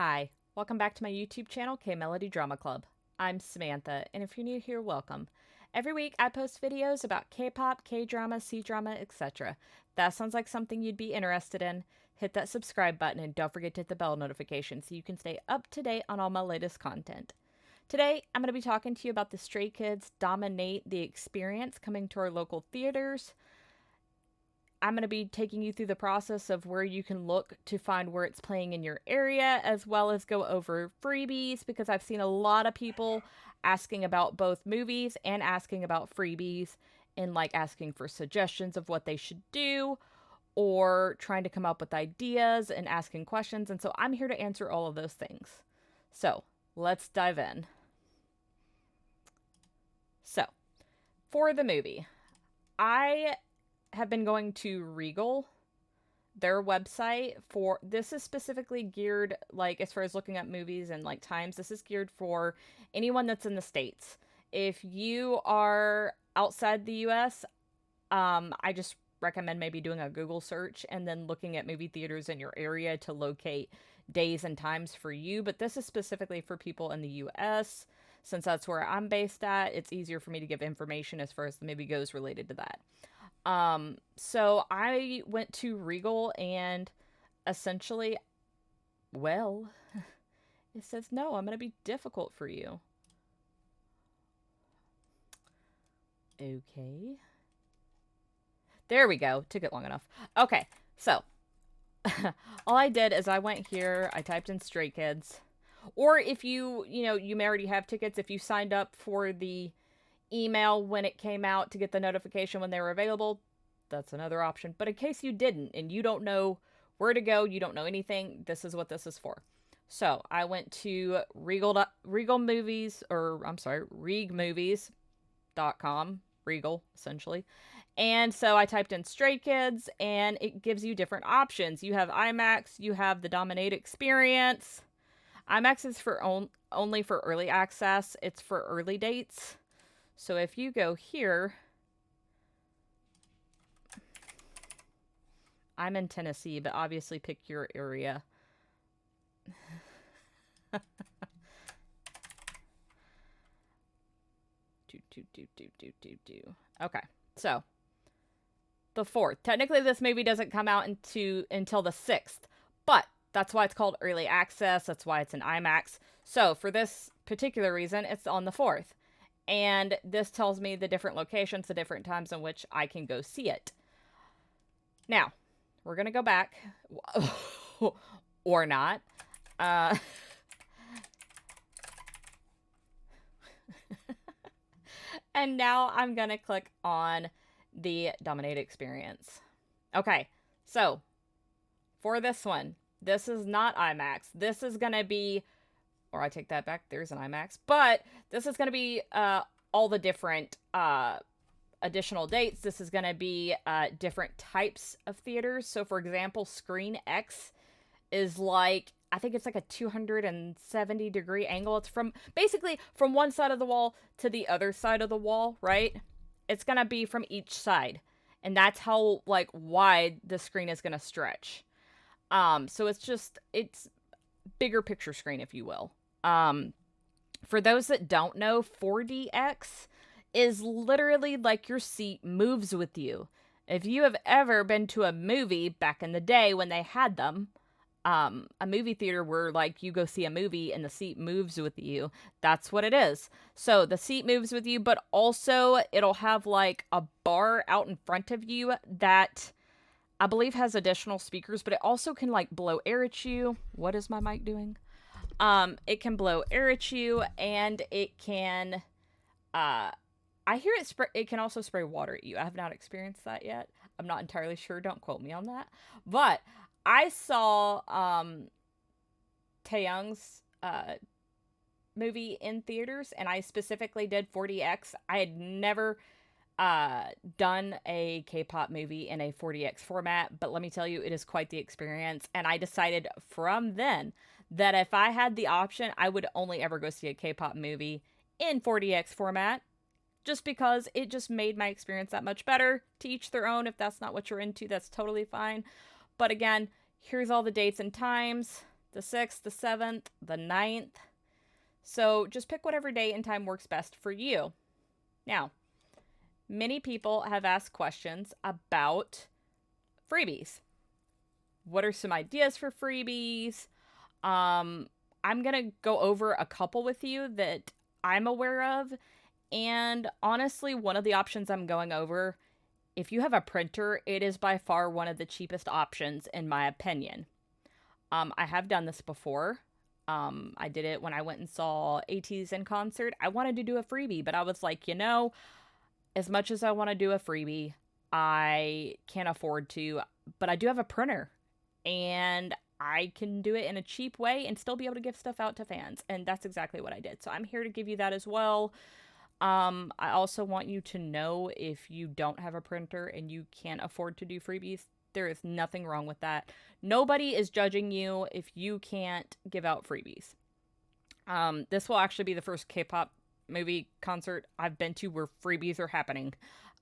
Hi, welcome back to my YouTube channel, K Melody Drama Club. I'm Samantha, and if you're new here, welcome. Every week I post videos about K-pop, K-drama, C-drama, etc. If that sounds like something you'd be interested in, hit that subscribe button and don't forget to hit the bell notification so you can stay up to date on all my latest content. Today, I'm going to be talking to you about the Stray Kids Dominate the Experience coming to our local theaters. I'm going to be taking you through the process of where you can look to find where it's playing in your area, as well as go over freebies, because I've seen a lot of people asking about both movies and asking about freebies, and like asking for suggestions of what they should do, or trying to come up with ideas and asking questions. And so I'm here to answer all of those things. So let's dive in. So, for the movie, I have been going to Regal, their website. For this is specifically geared, like, as far as looking at movies and like times, this is geared for anyone that's in the States. If you are outside the US, I just recommend maybe doing a Google search and then looking at movie theaters in your area to locate days and times for you. But this is specifically for people in the US. Since that's where I'm based at, it's easier for me to give information as far as the movie goes related to that. So I went to Regal and essentially, well, it says, no, I'm going to be difficult for you. Okay. There we go. Took it long enough. Okay, so all I did is I went here, I typed in Stray Kids. Or if you may already have tickets, if you signed up for the email when it came out to get the notification when they were available, that's another option. But in case you didn't and you don't know where to go, you don't know anything, this is what this is for. So I went to Regal Movies, or I'm sorry, regmovies.com, Regal, essentially. And so I typed in Stray Kids, and it gives you different options. You have IMAX, you have the Dominate Experience. IMAX is for only for early access. It's for early dates. So if you go here, I'm in Tennessee, but obviously pick your area. Okay, so the 4th. Technically, this movie doesn't come out until the 6th, but that's why it's called early access. That's why it's an IMAX. So for this particular reason, it's on the 4th. And this tells me the different locations, the different times in which I can go see it. Now, we're going to go back. Or not. And now I'm going to click on the Dominate Experience. Okay, so for this one, this is not IMAX. This is going to be, or I take that back, there's an IMAX, but this is going to be all the different additional dates. This is going to be different types of theaters. So for example, Screen X is like, I think it's like a 270-degree angle. It's from basically from one side of the wall to the other side of the wall, right? It's going to be from each side. And that's how like wide the screen is going to stretch. So it's bigger picture screen, if you will. For those that don't know, 4DX is literally like your seat moves with you. If you have ever been to a movie back in the day when they had them, a movie theater where like you go see a movie and the seat moves with you, that's what it is. So the seat moves with you, but also it'll have like a bar out in front of you that I believe has additional speakers, but it also can like blow air at you. What is my mic doing? It can blow air at you, and it can I hear it can also spray water at you. I have not experienced that yet. I'm not entirely sure. Don't quote me on that. But I saw Taeyong's movie in theaters, and I specifically did 4DX. I had never done a K-pop movie in a 4DX format, but let me tell you, it is quite the experience. And I decided from then that if I had the option, I would only ever go see a K-pop movie in 4DX format, just because it just made my experience that much better. To each their own. If that's not what you're into, that's totally fine. But again, here's all the dates and times. the 6th, the 7th, the 9th. So just pick whatever day and time works best for you. Now, many people have asked questions about freebies. What are some ideas for freebies? I'm going to go over a couple with you that I'm aware of. And honestly, one of the options I'm going over, if you have a printer, it is by far one of the cheapest options, in my opinion. I have done this before. I did it when I went and saw ATs in concert. I wanted to do a freebie, but I was like, as much as I want to do a freebie, I can't afford to, but I do have a printer and I can do it in a cheap way and still be able to give stuff out to fans. And that's exactly what I did. So I'm here to give you that as well. I also want you to know, if you don't have a printer and you can't afford to do freebies, there is nothing wrong with that. Nobody is judging you if you can't give out freebies. This will actually be the first K-pop movie concert I've been to where freebies are happening.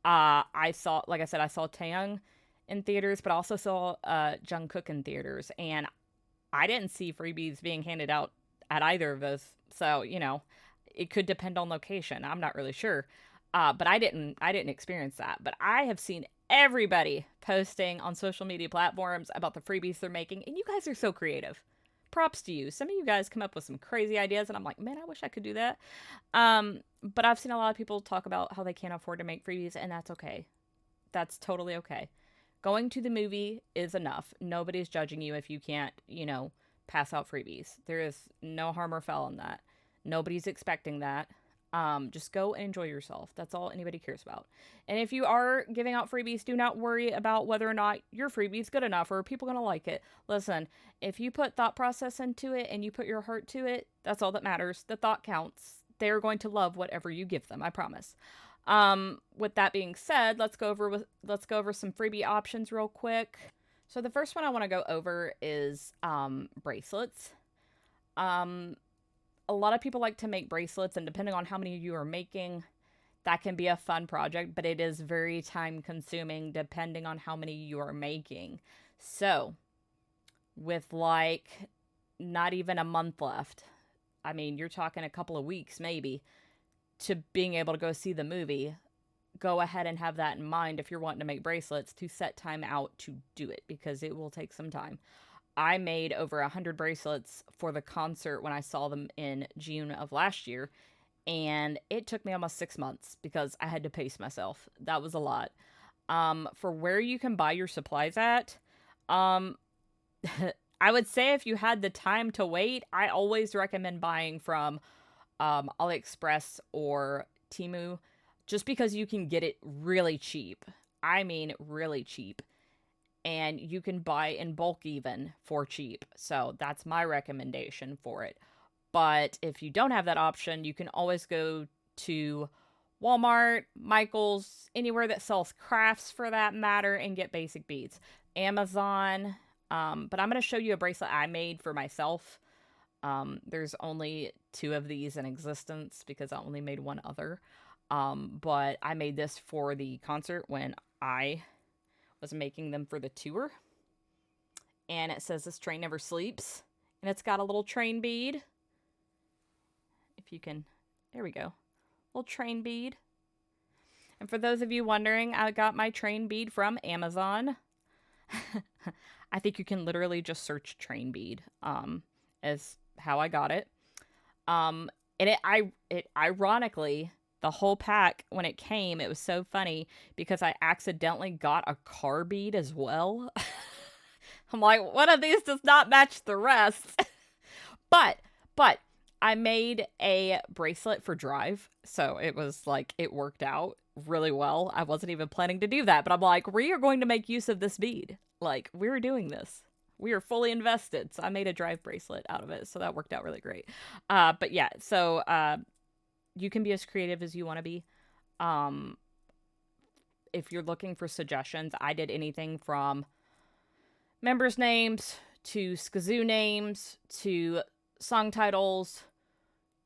I saw Taeyang in theaters, but I also saw Jungkook in theaters, and I didn't see freebies being handed out at either of those. So, it could depend on location. I'm not really sure. But I didn't experience that. But I have seen everybody posting on social media platforms about the freebies they're making, and you guys are so creative. Props to you. Some of you guys come up with some crazy ideas, and I'm like, man, I wish I could do that. But I've seen a lot of people talk about how they can't afford to make freebies, and that's okay. That's totally okay. Going to the movie is enough. Nobody's judging you if you can't, pass out freebies. There is no harm or foul in that. Nobody's expecting that. Just go and enjoy yourself. That's all anybody cares about. And if you are giving out freebies, do not worry about whether or not your freebie is good enough or are people going to like it. Listen, if you put thought process into it and you put your heart to it, that's all that matters. The thought counts. They're going to love whatever you give them, I promise. With that being said, let's go over some freebie options real quick. So the first one I want to go over is bracelets. A lot of people like to make bracelets, and depending on how many you are making, that can be a fun project, but it is very time consuming depending on how many you are making. So, with not even a month left, I mean, you're talking a couple of weeks maybe, to being able to go see the movie, go ahead and have that in mind if you're wanting to make bracelets, to set time out to do it, because it will take some time. I made over 100 bracelets for the concert when I saw them in June of last year, and it took me almost 6 months because I had to pace myself. That was a lot. For where you can buy your supplies at, I would say if you had the time to wait, I always recommend buying from AliExpress or Temu, just because you can get it really cheap. I mean, really cheap. And you can buy in bulk even for cheap. So that's my recommendation for it. But if you don't have that option, you can always go to Walmart, Michael's, anywhere that sells crafts for that matter, and get basic beads. Amazon. But I'm going to show you a bracelet I made for myself. There's only 2 of these in existence because I only made one other. But I made this for the concert when I was making them for the tour. And it says, "This train never sleeps." And it's got a little train bead. If you can, there we go. Little train bead. And for those of you wondering, I got my train bead from Amazon. I think you can literally just search train bead, as how I got it. And it ironically, the whole pack, when it came, it was so funny because I accidentally got a car bead as well. I'm like, one of these does not match the rest. but I made a bracelet for Drive, so it was like, it worked out really well. I wasn't even planning to do that, but I'm like, we are going to make use of this bead. Like, we're doing this. We are fully invested. So I made a Drive bracelet out of it, so that worked out really great. But yeah, so you can be as creative as you want to be. If you're looking for suggestions, I did anything from members' names to Skazoo names to song titles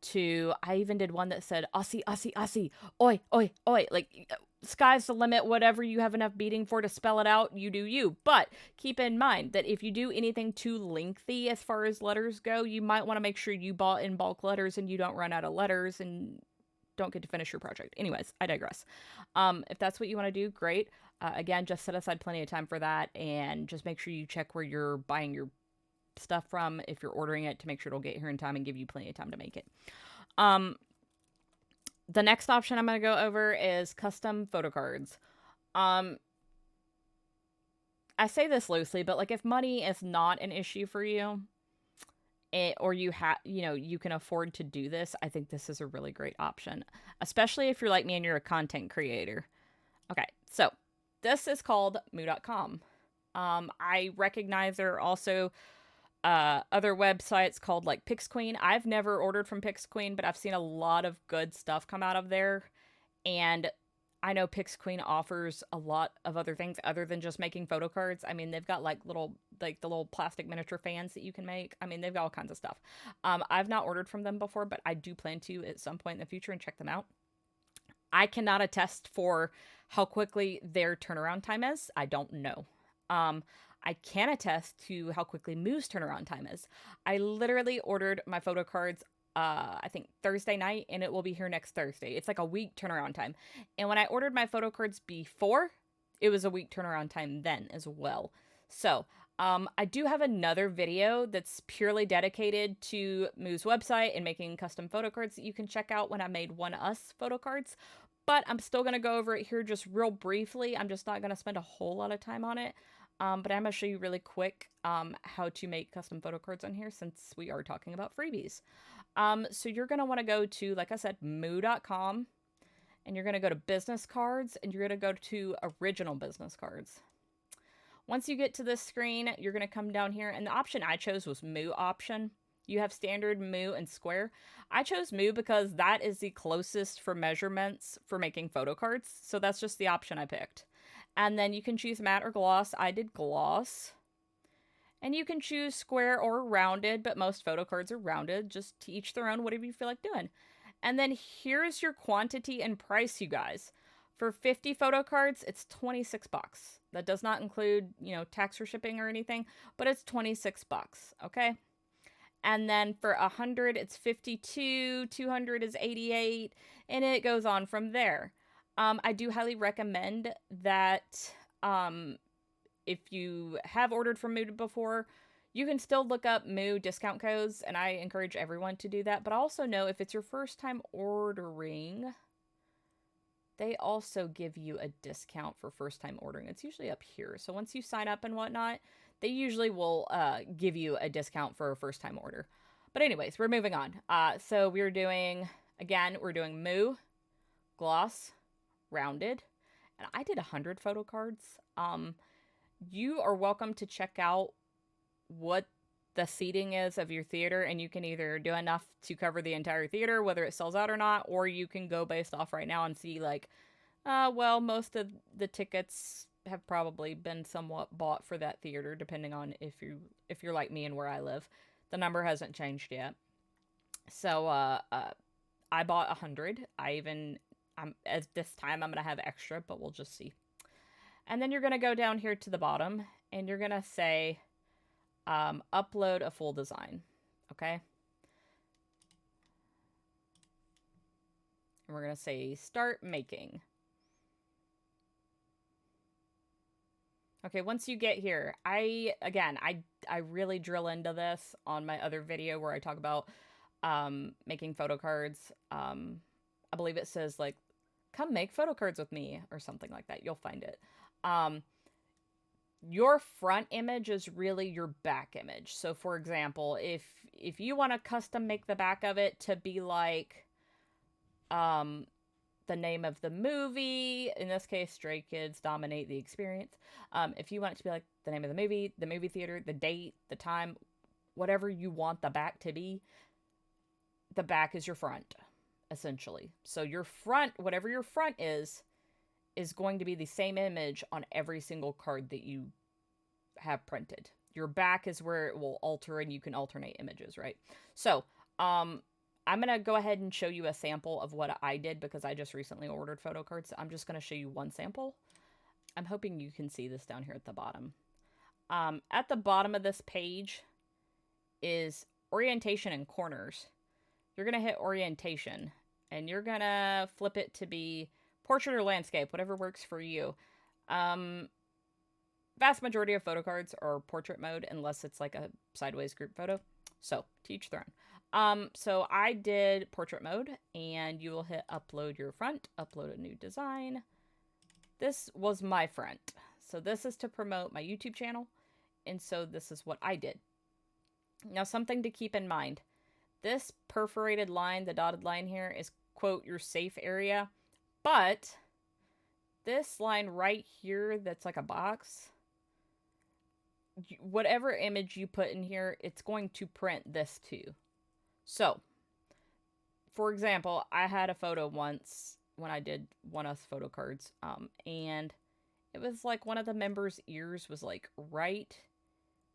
to, I even did one that said Aussie, Aussie, Aussie, oi, oi, oi. Like, sky's the limit. Whatever you have enough beading for to spell it out, you do you. But keep in mind that if you do anything too lengthy as far as letters go, you might want to make sure you bought in bulk letters and you don't run out of letters and don't get to finish your project. Anyways, I digress. If that's what you want to do, great. Again, just set aside plenty of time for that, and just make sure you check where you're buying your stuff from if you're ordering it to make sure it'll get here in time and give you plenty of time to make it. The next option I'm going to go over is custom photo cards. I say this loosely, but like if money is not an issue for you, or you can afford to do this, I think this is a really great option, especially if you're like me and you're a content creator. Okay, so this is called moo.com. I recognize there are also other websites called like PixQueen. I've never ordered from PixQueen, but I've seen a lot of good stuff come out of there. And I know PixQueen offers a lot of other things other than just making photo cards. I mean, they've got like the little plastic miniature fans that you can make. I mean, they've got all kinds of stuff. I've not ordered from them before, but I do plan to at some point in the future and check them out. I cannot attest for how quickly their turnaround time is. I don't know. I can attest to how quickly Moo's turnaround time is. I literally ordered my photo cards, I think Thursday night, and it will be here next Thursday. It's like a week turnaround time. And when I ordered my photo cards before, it was a week turnaround time then as well. So, I do have another video that's purely dedicated to Moo's website and making custom photo cards that you can check out when I made One Us photo cards. But I'm still going to go over it here just real briefly. I'm just not going to spend a whole lot of time on it. But I'm going to show you really quick how to make custom photo cards on here since we are talking about freebies. So you're going to want to go to, like I said, moo.com, and you're going to go to business cards, and you're going to go to original business cards. Once you get to this screen, you're going to come down here, and the option I chose was Moo option. You have standard, Moo, and square. I chose Moo because that is the closest for measurements for making photo cards, so that's just the option I picked. And then you can choose matte or gloss. I did gloss. And you can choose square or rounded, but most photo cards are rounded. Just to each their own, whatever you feel like doing. And then here's your quantity and price, you guys. For 50 photo cards, it's 26 bucks. That does not include, tax or shipping or anything, but it's 26 bucks, okay? And then for 100, it's 52, 200 is 88, and it goes on from there. I do highly recommend that if you have ordered from Moo before, you can still look up Moo discount codes, and I encourage everyone to do that. But I also know if it's your first time ordering, they also give you a discount for first time ordering. It's usually up here. So once you sign up and whatnot, they usually will give you a discount for a first time order. But anyways, we're moving on. So we're doing Moo, gloss, rounded, and I did 100 photo cards. You are welcome to check out what the seating is of your theater, and you can either do enough to cover the entire theater, whether it sells out or not, or you can go based off right now and see like, well, most of the tickets have probably been somewhat bought for that theater, depending on if you're like me and where I live. The number hasn't changed yet. So I bought 100. At this time, I'm going to have extra, but we'll just see. And then you're going to go down here to the bottom, and you're going to say, upload a full design, okay? And we're going to say, start making. Okay, once you get here, I really drill into this on my other video where I talk about making photo cards. I believe it says, like, come make photo cards with me or something like that. You'll find it. Your front image is really your back image. So, for example, if you want to custom make the back of it to be like the name of the movie, in this case, Stray Kids Dominate the Experience. If you want it to be like the name of the movie theater, the date, the time, whatever you want the back to be, the back is your front, essentially. So your front, whatever your front is going to be the same image on every single card that you have printed. Your back is where it will alter and you can alternate images, right? So, I'm going to go ahead and show you a sample of what I did because I just recently ordered photo cards. So I'm just going to show you one sample. I'm hoping you can see this down here at the bottom. At the bottom of this page is orientation and corners. You're going to hit orientation and you're going to flip it to be portrait or landscape, whatever works for you. Vast majority of photo cards are portrait mode unless it's like a sideways group photo. So, to each their own. So I did portrait mode, and you will hit upload your front, upload a new design. This was my front. So this is to promote my YouTube channel, and so this is what I did. Now, something to keep in mind. This perforated line, the dotted line here, is, quote, your safe area. But this line right here that's like a box, whatever image you put in here, it's going to print this too. So, for example, I had a photo once when I did One Us photo cards, and it was like one of the members' ears was like right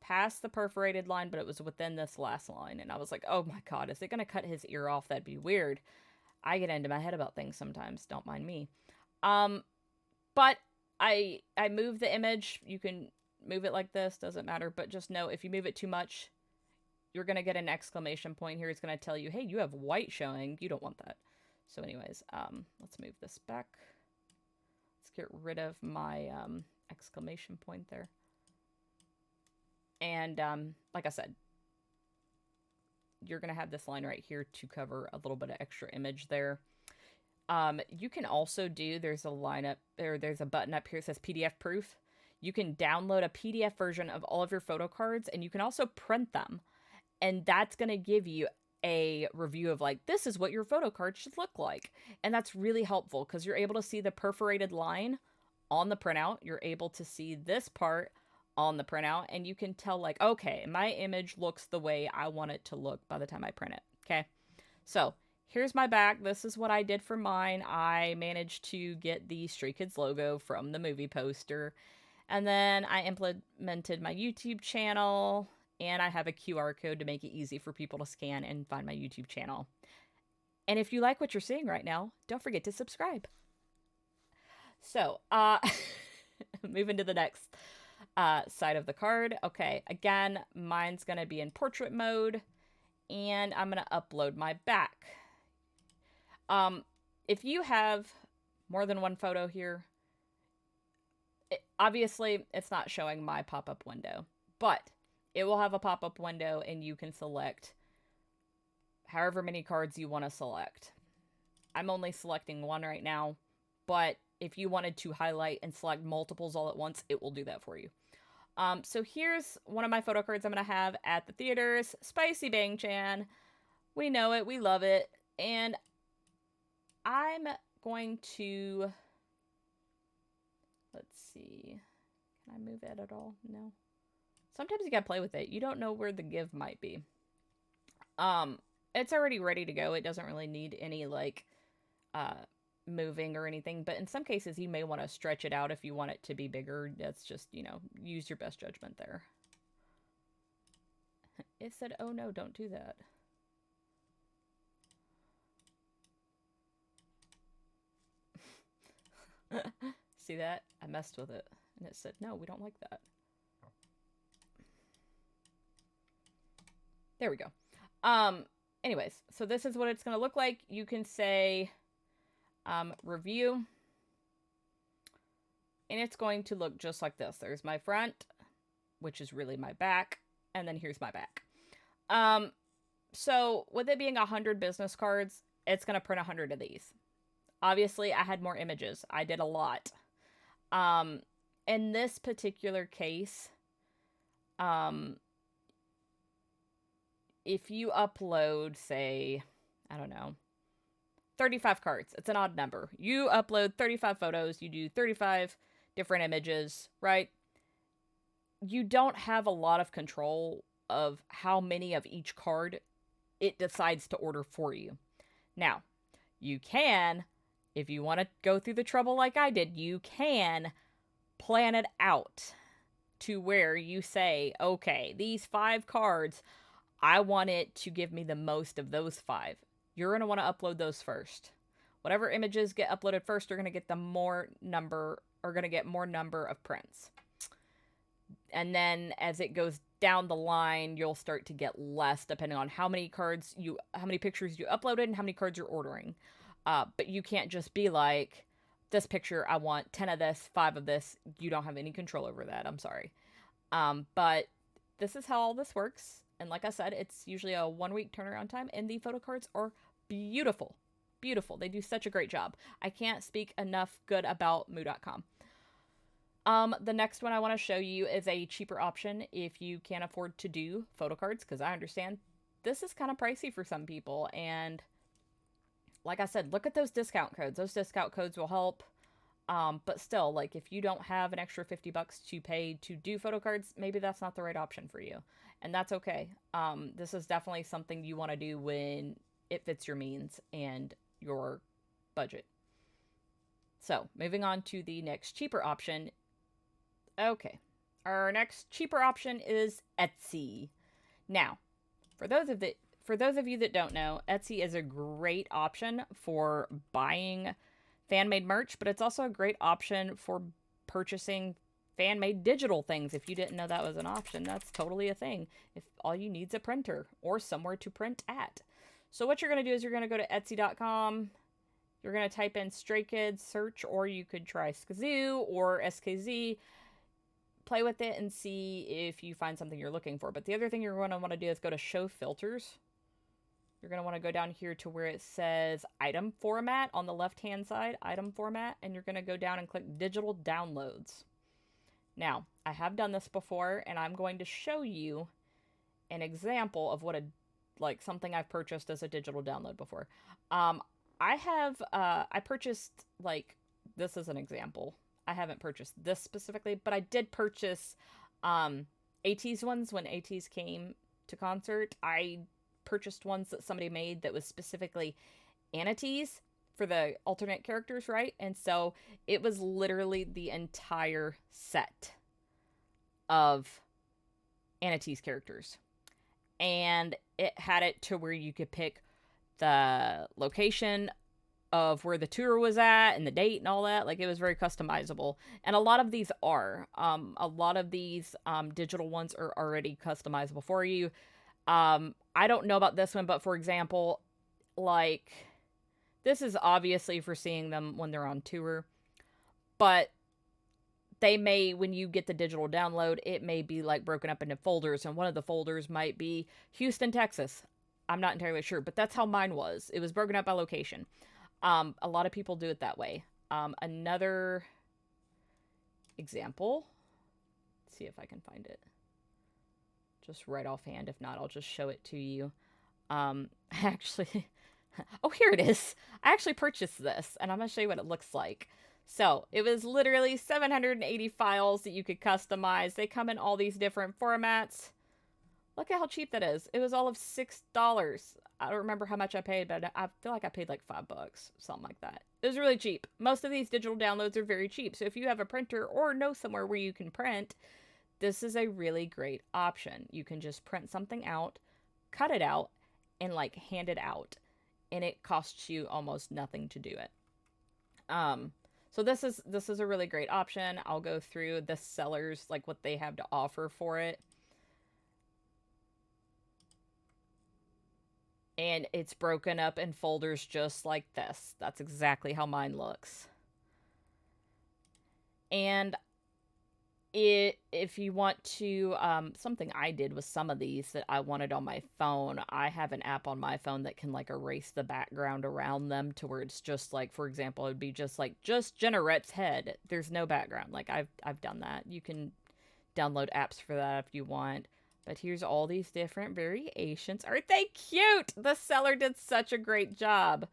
past the perforated line, but it was within this last line, and I was like, oh my god, is it going to cut his ear off? That'd be weird. I get into my head about things sometimes, don't mind me. But I moved the image. You can move it like this, doesn't matter, but just know if you move it too much, you're going to get an exclamation point here. It's going to tell you, hey, you have white showing. You don't want that. So anyways, let's move this back. Let's get rid of my exclamation point there. And like I said, you're going to have this line right here to cover a little bit of extra image there. You can also do, there's a line up, or there's a button up here that says PDF proof. You can download a PDF version of all of your photo cards, and you can also print them. And that's going to give you a review of like, this is what your photo card should look like. And that's really helpful because you're able to see the perforated line on the printout. You're able to see this part on the printout, and you can tell like, okay, my image looks the way I want it to look by the time I print it. Okay. So here's my back. This is what I did for mine. I managed to get the Stray Kids logo from the movie poster. And then I implemented my YouTube channel, and I have a QR code to make it easy for people to scan and find my YouTube channel. And if you like what you're seeing right now, don't forget to subscribe. So, moving to the next side of the card. Okay, again, mine's going to be in portrait mode, and I'm going to upload my back. If you have more than one photo here, obviously it's not showing my pop-up window, but it will have a pop-up window, and you can select however many cards you want to select. I'm only selecting one right now, but if you wanted to highlight and select multiples all at once, it will do that for you. So here's one of my photo cards I'm going to have at the theaters. Spicy Bang Chan. We know it. We love it. And I'm going to... Let's see. Can I move it at all? No. Sometimes you gotta play with it. You don't know where the give might be. It's already ready to go. It doesn't really need any, like, moving or anything. But in some cases, you may want to stretch it out if you want it to be bigger. That's just, you know, use your best judgment there. It said, oh no, don't do that. See that? I messed with it. And it said, no, we don't like that. There we go. Anyways, so this is what it's going to look like. You can say review. And it's going to look just like this. There's my front, which is really my back. And then here's my back. So with it being 100 business cards, it's going to print 100 of these. Obviously, I had more images. I did a lot. In this particular case, if you upload, say, I don't know, 35 cards, it's an odd number. You upload 35 photos, you do 35 different images, right? You don't have a lot of control of how many of each card it decides to order for you. Now, you can, if you want to go through the trouble like I did, you can plan it out to where you say, okay, these 5 cards, I want it to give me the most of those 5. you're going to want to upload those first. Whatever images get uploaded first are going to get more number of prints. And then as it goes down the line, you'll start to get less depending on how many pictures you uploaded and how many cards you're ordering. But you can't just be like, this picture, I want 10 of this, 5 of this. You don't have any control over that. I'm sorry. But this is how all this works. And like I said, it's usually a 1-week turnaround time, and the photo cards are beautiful. Beautiful. They do such a great job. I can't speak enough good about moo.com. The next one I want to show you is a cheaper option if you can't afford to do photo cards, because I understand this is kind of pricey for some people. And like I said, look at those discount codes. Those discount codes will help. But still, like, if you don't have an extra $50 to pay to do photo cards, maybe that's not the right option for you. And that's okay. This is definitely something you want to do when it fits your means and your budget. So, moving on to the next cheaper option. Okay. Our next cheaper option is Etsy. Now, for those of you that don't know, Etsy is a great option for buying fan-made merch, but it's also a great option for purchasing fan-made digital things. If you didn't know that was an option, that's totally a thing. If all you need is a printer or somewhere to print at. So what you're going to do is you're going to go to Etsy.com. You're going to type in Stray Kids search, or you could try Skazoo or SKZ. Play with it and see if you find something you're looking for. But the other thing you're going to want to do is go to Show Filters. You're going to want to go down here to where it says Item Format on the left-hand side, Item Format, and you're going to go down and click Digital Downloads. Now, I have done this before, and I'm going to show you an example of what something I've purchased as a digital download before. I purchased, this is an example. I haven't purchased this specifically, but I did purchase ATEEZ ones when ATEEZ came to concert. I purchased ones that somebody made that was specifically ATEEZ for the alternate characters, right? And so it was literally the entire set of ATEEZ characters. And it had it to where you could pick the location of where the tour was at and the date and all that. Like, it was very customizable. And a lot of these are. A lot of these digital ones are already customizable for you. I don't know about this one, but for example, like, this is obviously for seeing them when they're on tour, but they may, when you get the digital download, it may be like broken up into folders, and one of the folders might be Houston, Texas. I'm not entirely sure, but that's how mine was. It was broken up by location. A lot of people do it that way. Another example, let's see if I can find it. Just right offhand. If not, I'll just show it to you. Actually, oh, here it is. I actually purchased this, and I'm going to show you what it looks like. So, it was literally 780 files that you could customize. They come in all these different formats. Look at how cheap that is. It was all of $6. I don't remember how much I paid, but I feel like I paid like $5, something like that. It was really cheap. Most of these digital downloads are very cheap. So, if you have a printer or know somewhere where you can print, this is a really great option. You can just print something out, cut it out, and hand it out. And it costs you almost nothing to do it. So this is a really great option. I'll go through the sellers, what they have to offer for it. And it's broken up in folders just like this. That's exactly how mine looks. And if you want to, something I did with some of these that I wanted on my phone, I have an app on my phone that can erase the background around them to where it's just for example, it would be just Jennerette's head. There's no background. I've done that. You can download apps for that if you want. But here's all these different variations. Aren't they cute? The seller did such a great job.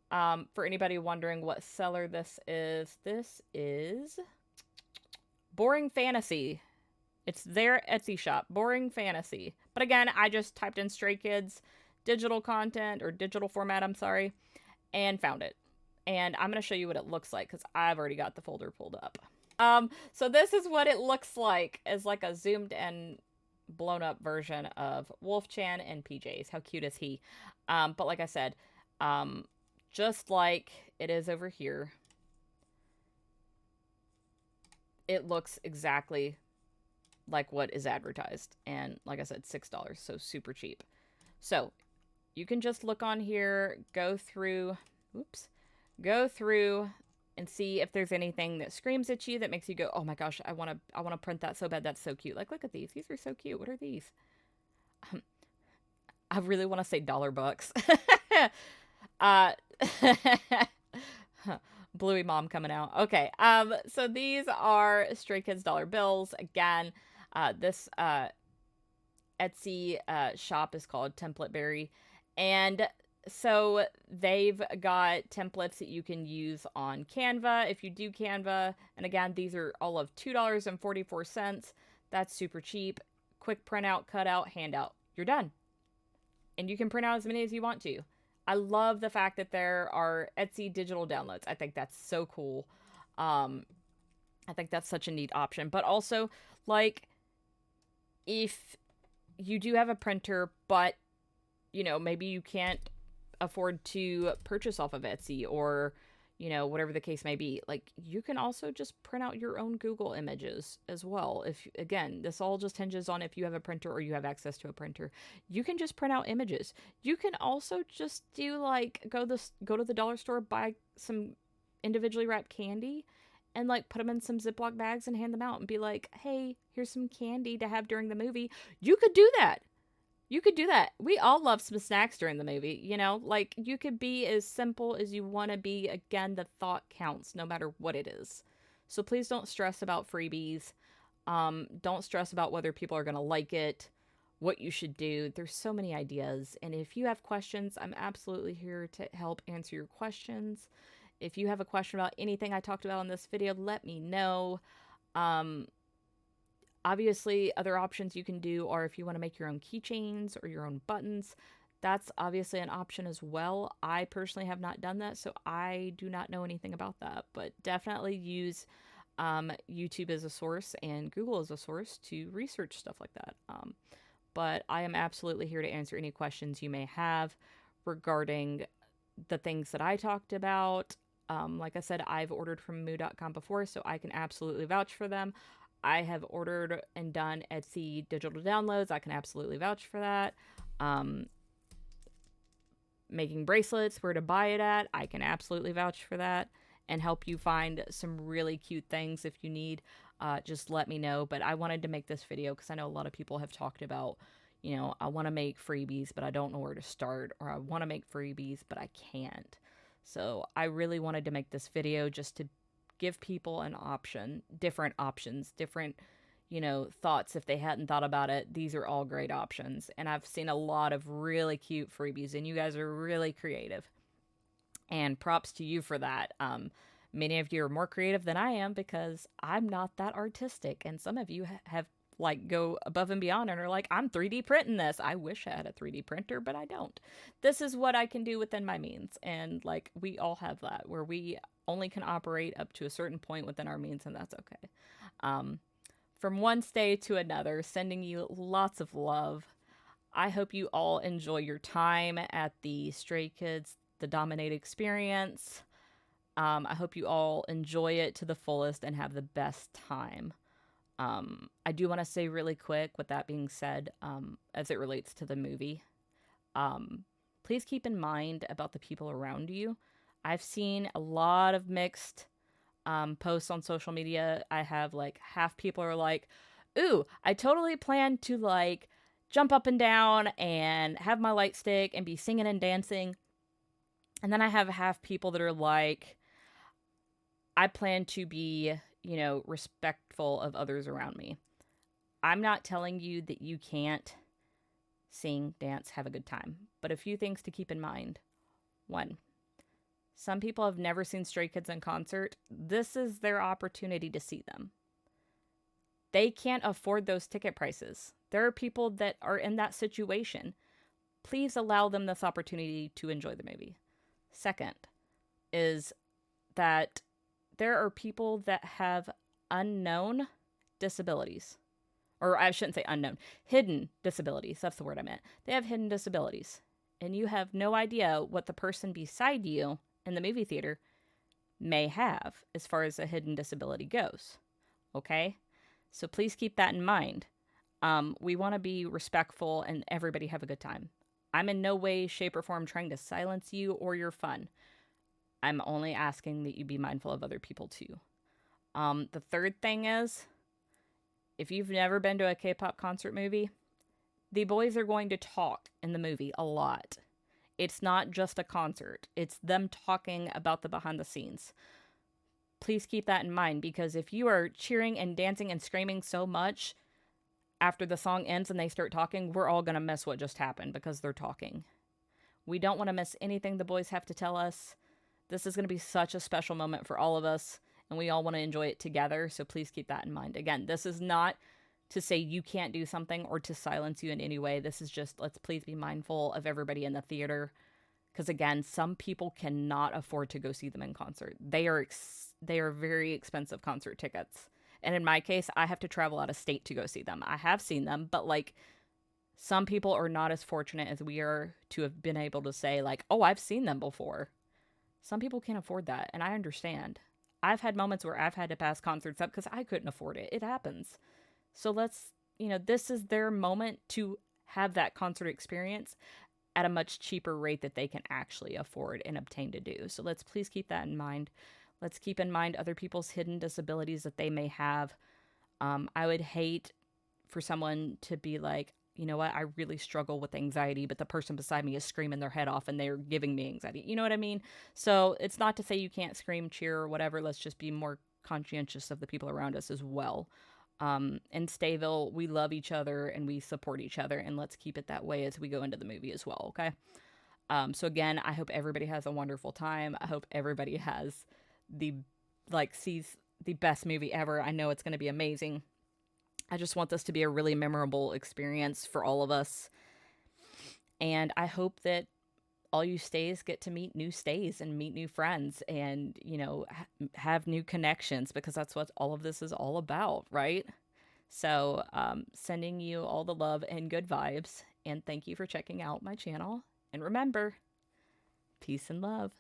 For anybody wondering what seller this is Boring Fantasy. It's their Etsy shop, Boring Fantasy. But again, I just typed in Stray Kids digital content, or digital format, I'm sorry, and found it. And I'm going to show you what it looks like because I've already got the folder pulled up. So this is what it looks like as a zoomed and blown up version of Wolf Chan and PJs. How cute is he? But like I said, Just like it is over here, it looks exactly like what is advertised. And like I said, $6, so super cheap. So you can just look on here, go through, go through and see if there's anything that screams at you that makes you go, oh my gosh, I want to print that so bad. That's so cute. Like, look at these. These are so cute. What are these? I really want to say dollar bucks. uh, Bluey mom coming out. Okay. So these are Stray Kids dollar bills. Again, this Etsy shop is called Template Berry, and so they've got templates that you can use on Canva if you do Canva. And again, these are all of $2.44. That's super cheap. Quick printout, cutout, handout. You're done. And you can print out as many as you want to. I love the fact that there are Etsy digital downloads. I think that's so cool. I think that's such a neat option. But also, like, if you do have a printer, but, you know, maybe you can't afford to purchase off of Etsy or, you know, whatever the case may be, like, you can also just print out your own Google images as well. If, again, this all just hinges on if you have a printer or you have access to a printer. You can just print out images. You can also just do, like, go to the dollar store, buy some individually wrapped candy and, like, put them in some Ziploc bags and hand them out and be like, hey, here's some candy to have during the movie. You could do that. You could do that. We all love some snacks during the movie, you know? Like, you could be as simple as you want to be. Again, the thought counts no matter what it is. So please don't stress about freebies. Don't stress about whether people are going to like it, what you should do. There's so many ideas. And if you have questions, I'm absolutely here to help answer your questions. If you have a question about anything I talked about in this video, let me know. Obviously, other options you can do are if you want to make your own keychains or your own buttons, that's obviously an option as well. I personally have not done that, so I do not know anything about that, but definitely use YouTube as a source and Google as a source to research stuff like that. But I am absolutely here to answer any questions you may have regarding the things that I talked about. Like I said, I've ordered from moo.com before, so I can absolutely vouch for them. I have ordered and done Etsy digital downloads. I can absolutely vouch for that. Making bracelets, where to buy it at, I can absolutely vouch for that and help you find some really cute things if you need. Just let me know. But I wanted to make this video because I know a lot of people have talked about, you know, I want to make freebies, but I don't know where to start, or I want to make freebies, but I can't. So I really wanted to make this video just to give people an option, different options, different, you know, thoughts if they hadn't thought about it. These are all great options. And I've seen a lot of really cute freebies, and you guys are really creative. And props to you for that. Many of you are more creative than I am because I'm not that artistic. And some of you have like go above and beyond and are like, I'm 3D printing this. I wish I had a 3D printer, but I don't. This is what I can do within my means. And like, we all have that where we only can operate up to a certain point within our means, and that's okay. From one stay to another, sending you lots of love. I hope you all enjoy your time at the Stray Kids, the Dominate experience. I hope you all enjoy it to the fullest and have the best time. I do want to say really quick, with that being said, as it relates to the movie, please keep in mind about the people around you. I've seen a lot of mixed posts on social media. I have like half people are like, ooh, I totally plan to like jump up and down and have my light stick and be singing and dancing. And then I have half people that are like, I plan to be, you know, respectful of others around me. I'm not telling you that you can't sing, dance, have a good time, but a few things to keep in mind. One, some people have never seen Stray Kids in concert. This is their opportunity to see them. They can't afford those ticket prices. There are people that are in that situation. Please allow them this opportunity to enjoy the movie. Second is that there are people that have unknown disabilities. Or I shouldn't say unknown, hidden disabilities. That's the word I meant. They have hidden disabilities. and you have no idea what the person beside you in the movie theater may have as far as a hidden disability goes. Okay? So please keep that in mind. We want to be respectful and everybody have a good time. I'm in no way, shape, or form trying to silence you or your fun. I'm only asking that you be mindful of other people too. The third thing is, if you've never been to a K-pop concert movie, the boys are going to talk in the movie a lot. It's not just a concert, it's them talking about the behind the scenes. Please keep that in mind, because if you are cheering and dancing and screaming so much after the song ends and they start talking, we're all going to miss what just happened because they're talking. We don't want to miss anything the boys have to tell us. This is going to be such a special moment for all of us, and we all want to enjoy it together, so please keep that in mind. Again, this is not to say you can't do something or to silence you in any way. This is just, let's please be mindful of everybody in the theater, because again, some people cannot afford to go see them in concert. They are very expensive concert tickets. And in my case, I have to travel out of state to go see them. I have seen them, but like, some people are not as fortunate as we are to have been able to say like, oh, I've seen them before. Some people can't afford that, and I understand. I've had moments where I've had to pass concerts up because I couldn't afford it. It happens. So let's, this is their moment to have that concert experience at a much cheaper rate that they can actually afford and obtain to do. So let's please keep that in mind. Let's keep in mind other people's hidden disabilities that they may have. I would hate for someone to be like, you know what, I really struggle with anxiety, but the person beside me is screaming their head off and they're giving me anxiety. You know what I mean? So it's not to say you can't scream, cheer, or whatever. Let's just be more conscientious of the people around us as well. In Stayville, we love each other and we support each other, and let's keep it that way as we go into the movie as well, okay? So again, I hope everybody has a wonderful time. I hope everybody sees the best movie ever. I know it's going to be amazing. I just want this to be a really memorable experience for all of us. And I hope that all you stays get to meet new stays and meet new friends and, have new connections, because that's what all of this is all about, right? So, sending you all the love and good vibes. And thank you for checking out my channel. And remember, peace and love.